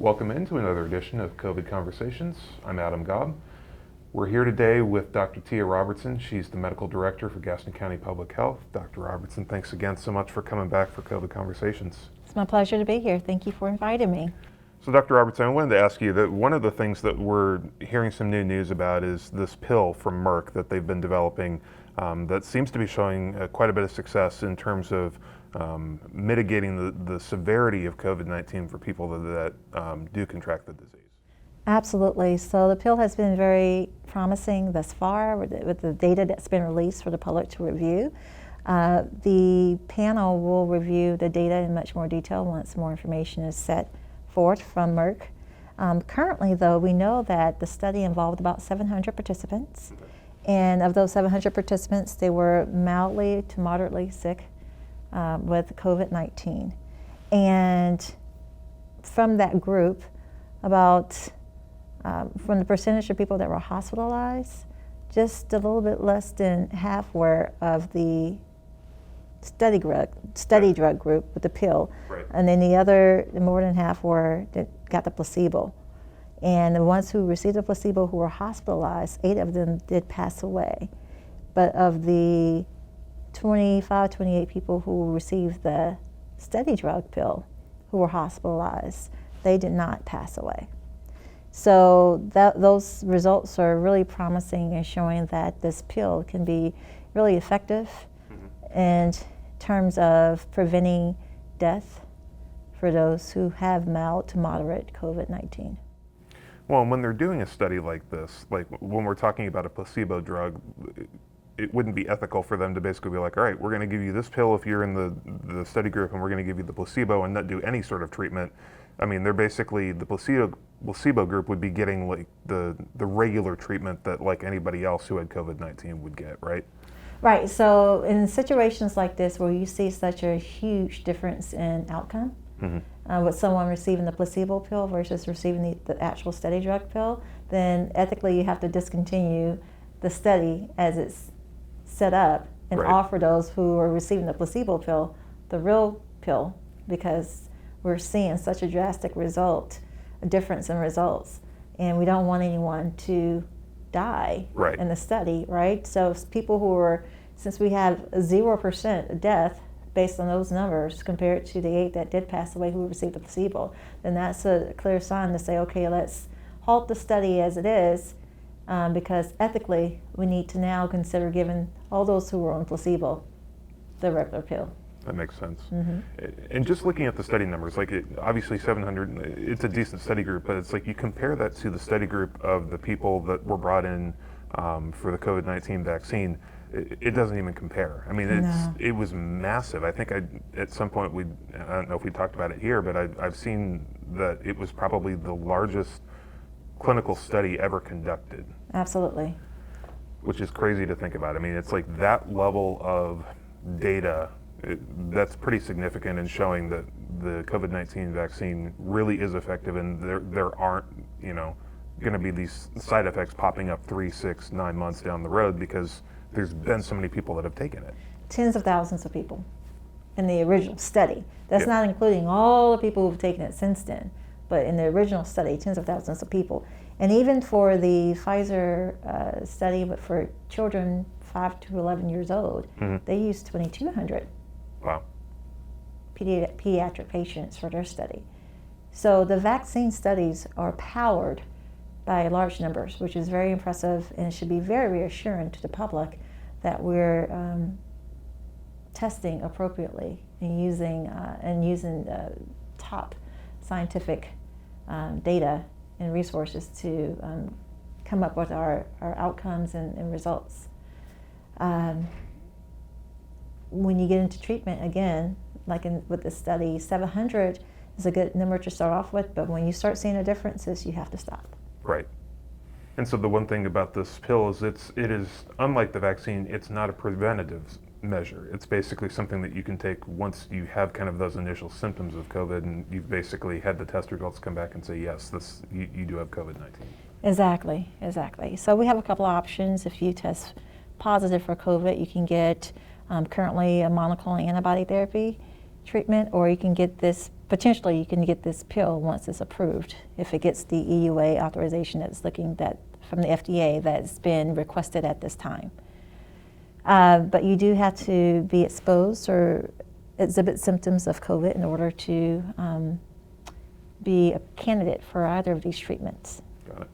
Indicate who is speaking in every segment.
Speaker 1: Welcome into another edition of COVID Conversations. I'm Adam Gobb. We're here today with Dr. Tia Robertson. She's the Medical Director for Gaston County Public Health. Dr. Robertson, thanks again so much for coming back for COVID Conversations.
Speaker 2: It's my pleasure to be here. Thank you for inviting me.
Speaker 1: So Dr. Robertson, I wanted to ask you that one of the things that we're hearing some new news about is this pill from Merck that they've been developing that seems to be showing quite a bit of success in terms of mitigating the severity of COVID-19 for people that do contract the disease.
Speaker 2: Absolutely. So the pill has been very promising thus far with the data that's been released for the public to review. The panel will review the data in much more detail once more information is set forth from Merck. Currently, though, we know that the study involved about 700 participants. And of those 700 participants, they were mildly to moderately sick with COVID-19. And from that group, from the percentage of people that were hospitalized, just a little bit less than half were of the study drug group with the pill.
Speaker 1: Right.
Speaker 2: And then the other, more than half got the placebo. And the ones who received the placebo who were hospitalized, 8 of them did pass away. But of the 28 people who received the study drug pill who were hospitalized, they did not pass away. So those results are really promising and showing that this pill can be really effective in terms of preventing death for those who have mild to moderate COVID-19.
Speaker 1: Well, when they're doing a study like this, like when we're talking about a placebo drug, it wouldn't be ethical for them to basically be like, all right, we're going to give you this pill if you're in the study group, and we're going to give you the placebo and not do any sort of treatment. I mean, they're basically, the placebo group would be getting like the regular treatment that like anybody else who had COVID-19 would get, right?
Speaker 2: Right, so in situations like this where you see such a huge difference in outcome, with someone receiving the placebo pill versus receiving the actual study drug pill, then ethically you have to discontinue the study as it's set up and
Speaker 1: Right.
Speaker 2: offer those who are receiving the placebo pill the real pill, because we're seeing such a drastic difference in results, and we don't want anyone to die
Speaker 1: Right.
Speaker 2: in the study, right? So people since we have 0% death based on those numbers compared to the 8 that did pass away who received the placebo, then that's a clear sign to say, okay, let's halt the study as it is, because ethically we need to now consider giving all those who were on placebo the regular pill.
Speaker 1: That makes sense. And just looking at the study numbers, like obviously 700, it's a decent study group, but it's like you compare that to the study group of the people that were brought in for the COVID-19 vaccine, it doesn't even compare. I mean, it was massive. I think at some point I don't know if we talked about it here, but I've seen that it was probably the largest clinical study ever conducted.
Speaker 2: Absolutely.
Speaker 1: Which is crazy to think about. I mean, it's like that level of data, that's pretty significant in showing that the COVID-19 vaccine really is effective, and there aren't, going to be these side effects popping up 3, 6, 9 months down the road because there's been so many people that have taken it.
Speaker 2: Tens of thousands of people in the original study. That's
Speaker 1: Yeah.
Speaker 2: not including all the people who've taken it since then, but in the original study, tens of thousands of people. And even for the Pfizer study, but for children 5 to 11 years old, they used 2,200
Speaker 1: Wow.
Speaker 2: pediatric patients for their study. So the vaccine studies are powered by large numbers, which is very impressive, and should be very reassuring to the public that we're testing appropriately and using top scientific data and resources to come up with our outcomes and results. When you get into treatment, again, like with the study, 700 is a good number to start off with, but when you start seeing the differences, you have to stop.
Speaker 1: Right. And so the one thing about this pill is it is unlike the vaccine, it's not a preventative measure. It's basically something that you can take once you have kind of those initial symptoms of COVID, and you've basically had the test results come back and say, yes, you do have COVID-19.
Speaker 2: Exactly. So we have a couple of options. If you test positive for COVID, you can get currently a monoclonal antibody therapy treatment, or you can get this potentially you can get this pill once it's approved, if it gets the EUA authorization that's looking that from the FDA that's been requested at this time. But you do have to be exposed or exhibit symptoms of COVID in order to be a candidate for either of these treatments.
Speaker 1: Got it.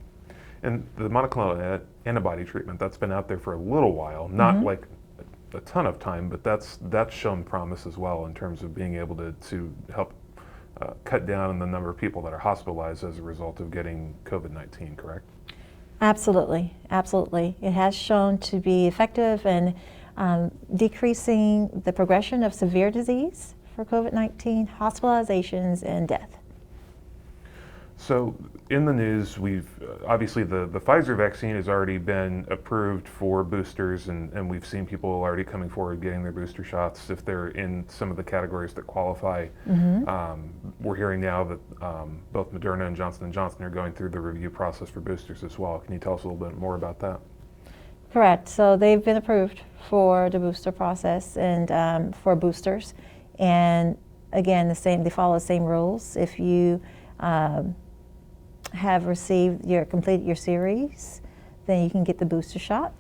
Speaker 1: And the monoclonal antibody treatment, that's been out there for a little while, not like a ton of time, but that's shown promise as well in terms of being able to help cut down on the number of people that are hospitalized as a result of getting COVID-19, correct?
Speaker 2: Absolutely, absolutely. It has shown to be effective in decreasing the progression of severe disease for COVID-19, hospitalizations, and death.
Speaker 1: So in the news, we've obviously the Pfizer vaccine has already been approved for boosters, and we've seen people already coming forward getting their booster shots if they're in some of the categories that qualify. We're hearing now that both Moderna and Johnson & Johnson are going through the review process for boosters as well. Can you tell us a little bit more about that?
Speaker 2: Correct. So they've been approved for the booster process and for boosters. And again, they follow the same rules. If you have completed your series, then you can get the booster shot.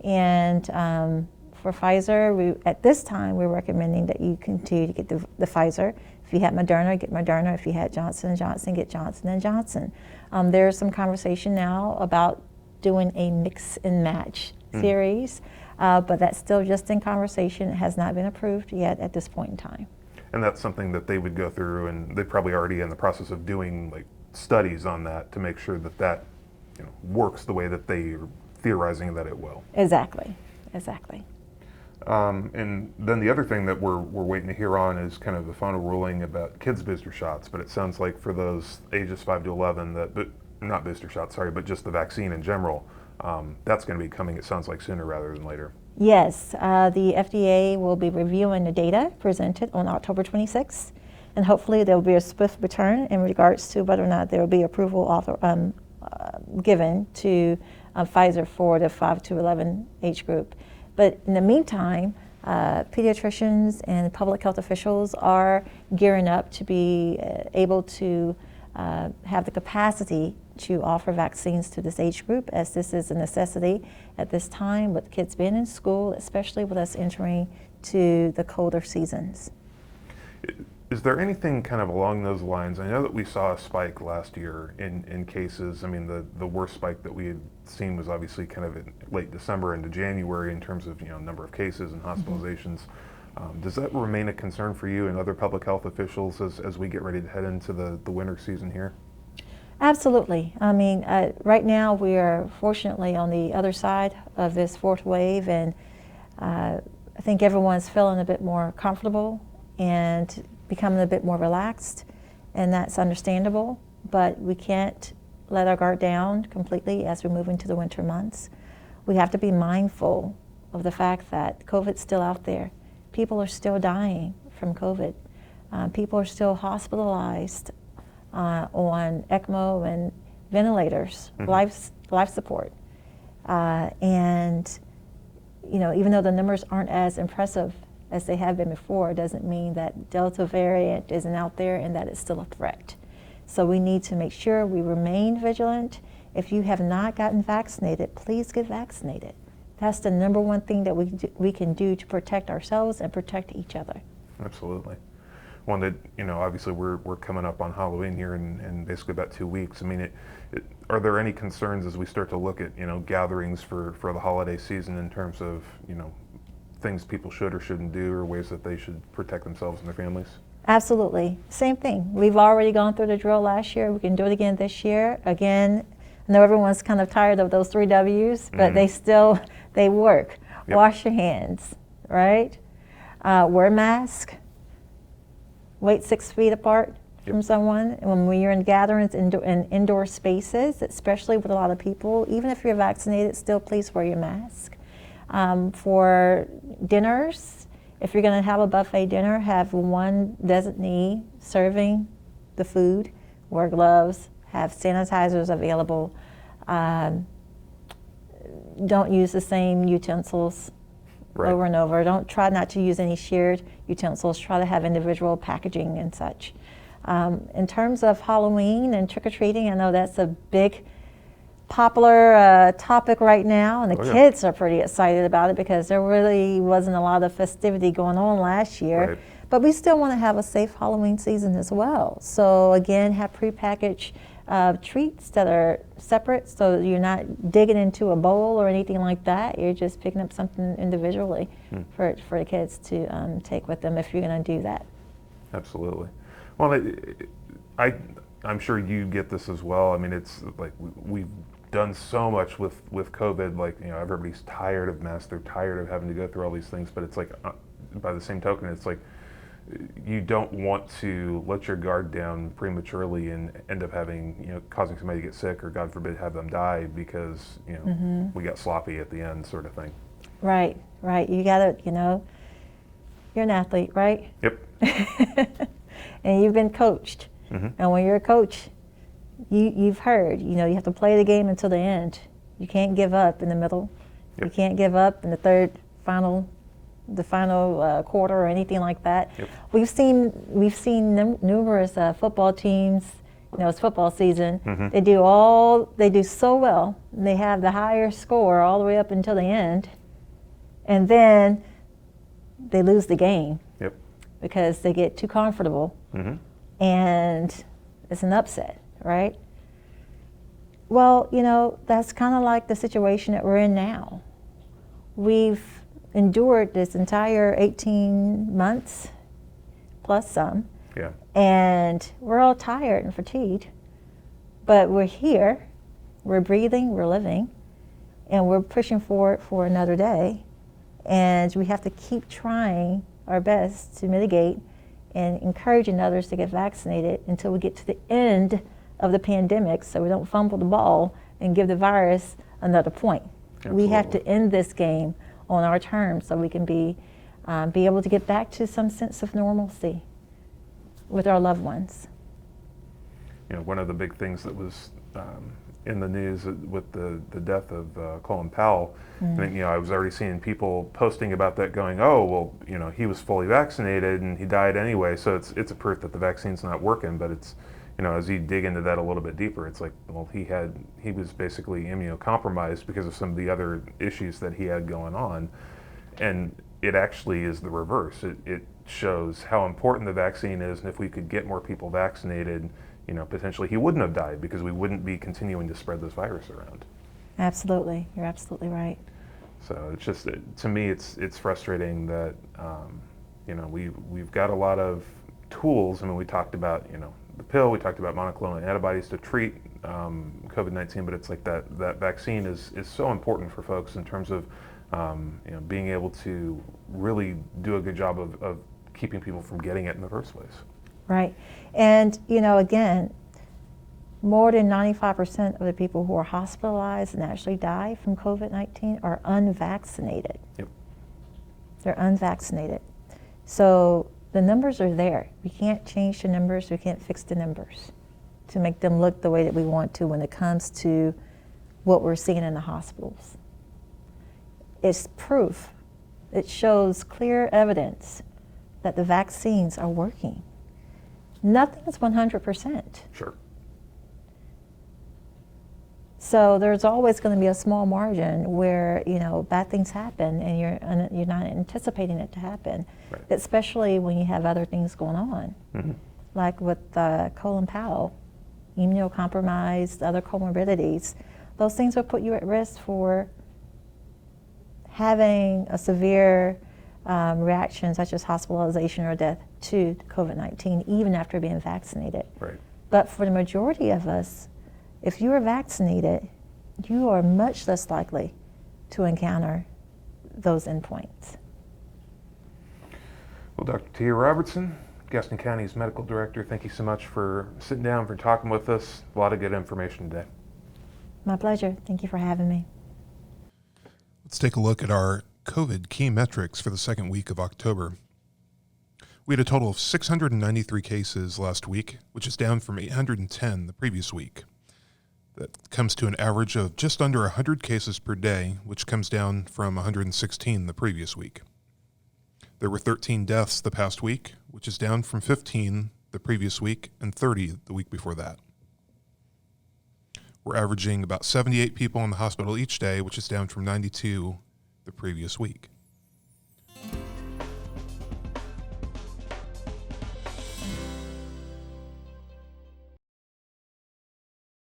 Speaker 2: And for Pfizer, at this time, we're recommending that you continue to get the Pfizer. If you had Moderna, get Moderna. If you had Johnson & Johnson, get Johnson & Johnson. There's some conversation now about doing a mix and match series, but that's still just in conversation. It has not been approved yet at this point in time.
Speaker 1: And that's something that they would go through, and they're probably already in the process of doing like studies on that to make sure that works the way that they are theorizing that it will.
Speaker 2: Exactly, exactly.
Speaker 1: And then the other thing that we're waiting to hear on is kind of the final ruling about kids' booster shots. But it sounds like for those ages 5 to 11, not booster shots, sorry, but just the vaccine in general, that's going to be coming, it sounds like, sooner rather than later.
Speaker 2: Yes, the FDA will be reviewing the data presented on October 26th, and hopefully there will be a swift return in regards to whether or not there will be approval given to Pfizer for the 5 to 11 age group. But in the meantime, pediatricians and public health officials are gearing up to be able to have the capacity to offer vaccines to this age group, as this is a necessity at this time with kids being in school, especially with us entering to the colder seasons.
Speaker 1: Is there anything kind of along those lines? I know that we saw a spike last year in cases. I mean, the worst spike that we had seen was obviously kind of in late December into January in terms of number of cases and hospitalizations. Does that remain a concern for you and other public health officials as we get ready to head into the winter season here?
Speaker 2: Absolutely. I mean, right now we are fortunately on the other side of this fourth wave, and I think everyone's feeling a bit more comfortable and becoming a bit more relaxed, and that's understandable, but we can't let our guard down completely as we move into the winter months. We have to be mindful of the fact that COVID's still out there. People are still dying from COVID. People are still hospitalized on ECMO and ventilators, life support. And even though the numbers aren't as impressive as they have been before, it doesn't mean that Delta variant isn't out there and that it's still a threat. So we need to make sure we remain vigilant. If you have not gotten vaccinated, please get vaccinated. That's the number one thing that we can do to protect ourselves and protect each other.
Speaker 1: Absolutely. One that, obviously we're coming up on Halloween here in basically about 2 weeks. I mean, are there any concerns as we start to look at, gatherings for the holiday season in terms of, things people should or shouldn't do, or ways that they should protect themselves and their families?
Speaker 2: Absolutely. Same thing. We've already gone through the drill last year. We can do it again this year. Again, I know everyone's kind of tired of those 3 W's, but they work. Yep. Wash your hands, right? Wear a mask. Wait 6 feet apart from someone. And when you're in gatherings in indoor spaces, especially with a lot of people, even if you're vaccinated, still please wear your mask. For dinners, if you're going to have a buffet dinner, have one designee serving the food, wear gloves, have sanitizers available. Don't use the same utensils over and over. Try not to use any shared utensils. Try to have individual packaging and such. In terms of Halloween and trick-or-treating, I know that's a big popular topic right now, and the kids are pretty excited about it because there really wasn't a lot of festivity going on last year.
Speaker 1: Right.
Speaker 2: But we still want to have a safe Halloween season as well. So again, have prepackaged treats that are separate, so you're not digging into a bowl or anything like that. You're just picking up something individually for the kids to take with them if you're going to do that.
Speaker 1: Absolutely. Well, I'm sure you get this as well. I mean, it's like we've done so much with COVID. Like, you know, everybody's tired of masks. They're tired of having to go through all these things. But it's like, by the same token, it's like you don't want to let your guard down prematurely and end up having, you know, causing somebody to get sick or, God forbid, have them die because, you know, we got sloppy at the end, sort of thing.
Speaker 2: Right, right. You gotta, you know, you're an athlete, right?
Speaker 1: Yep.
Speaker 2: And you've been coached. And when you're a coach, you've heard, you know, you have to play the game until the end. You can't give up in the middle.
Speaker 1: Yep.
Speaker 2: You can't give up in the final quarter or anything like that.
Speaker 1: Yep.
Speaker 2: We've seen numerous football teams. You know, it's football season. They do so well. And they have the higher score all the way up until the end, and then they lose the game.
Speaker 1: Yep.
Speaker 2: Because they get too comfortable, and it's an upset, right? Well, you know, that's kind of like the situation that we're in now. We've endured this entire 18 months, plus some, and we're all tired and fatigued, but we're here, we're breathing, we're living, and we're pushing forward for another day, and we have to keep trying our best to mitigate and encouraging others to get vaccinated until we get to the end of the pandemic, so we don't fumble the ball and give the virus another point.
Speaker 1: Absolutely.
Speaker 2: We have to end this game on our terms so we can be able to get back to some sense of normalcy with our loved ones.
Speaker 1: You know, one of the big things that was in the news with the death of Colin Powell, I think, you know, I was already seeing people posting about that going, oh, well, you know, he was fully vaccinated and he died anyway, so it's a proof that the vaccine's not working. But it's, you know, as you dig into that a little bit deeper, it's like, well, he was basically immunocompromised because of some of the other issues that he had going on. And it actually is the reverse. It shows how important the vaccine is, and if we could get more people vaccinated, you know, potentially he wouldn't have died because we wouldn't be continuing to spread this virus around.
Speaker 2: Absolutely, you're absolutely right.
Speaker 1: So it's just, to me, it's frustrating that, you know, we've got a lot of tools. I mean, we talked about, you know, the pill, we talked about monoclonal antibodies to treat COVID-19, but it's like that vaccine is so important for folks in terms of, you know, being able to really do a good job of keeping people from getting it in the first place.
Speaker 2: Right. And, you know, again, more than 95% of the people who are hospitalized and actually die from COVID-19 are unvaccinated.
Speaker 1: Yep.
Speaker 2: They're unvaccinated. So the numbers are there. We can't change the numbers. We can't fix the numbers to make them look the way that we want to when it comes to what we're seeing in the hospitals. It's proof. It shows clear evidence that the vaccines are working. Nothing is 100%.
Speaker 1: Sure.
Speaker 2: So there's always going to be a small margin where, you know, bad things happen and you're not anticipating it to happen,
Speaker 1: Right.
Speaker 2: Especially when you have other things going on, like with Colin Powell, immunocompromised, other comorbidities. Those things will put you at risk for having a severe reaction such as hospitalization or death to COVID-19 even after being vaccinated.
Speaker 1: Right.
Speaker 2: But for the majority of us, if you are vaccinated, you are much less likely to encounter those endpoints.
Speaker 1: Well, Dr. Tia Robertson, Gaston County's Medical Director, thank you so much for sitting down, for talking with us. A lot of good information today.
Speaker 2: My pleasure. Thank you for having me.
Speaker 3: Let's take a look at our COVID key metrics for the second week of October. We had a total of 693 cases last week, which is down from 810 the previous week. That comes to an average of just under 100 cases per day, which comes down from 116 the previous week. There were 13 deaths the past week, which is down from 15 the previous week and 30 the week before that. We're averaging about 78 people in the hospital each day, which is down from 92 the previous week.